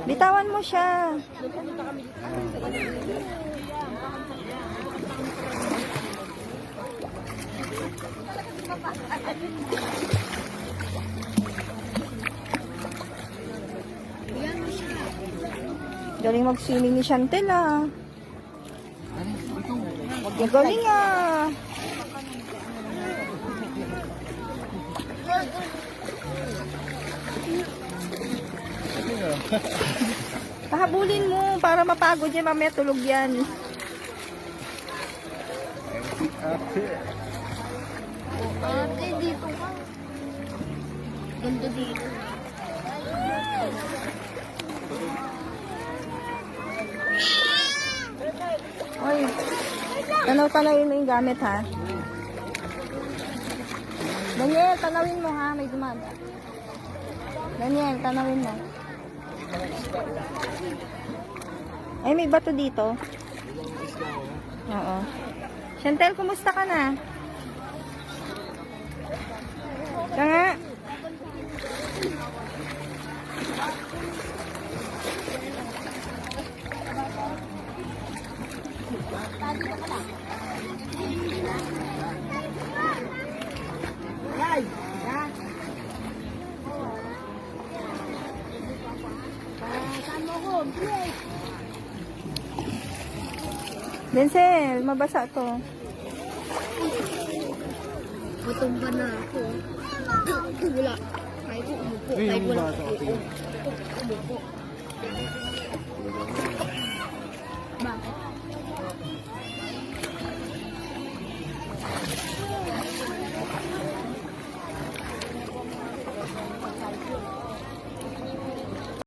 Bitawan mo siya. Galing mag-swimming ni Chantel ah. Galing ah. Pahabulin mo para mapagod yan, mamaya tulog yan. Ate, dito ka. Ganda dito. Oy, tanaw-tanawin mo yung gamit ha. Daniel, tanawin mo ha, may dumaga. Daniel, tanawin mo. Ay, may bato dito. Oo. Chantel, kumusta ka na? Ka nga. Denzel, mabasa to. Gutom ba na ako? Wala. Kaya ko umupo. Kaya ko umupo.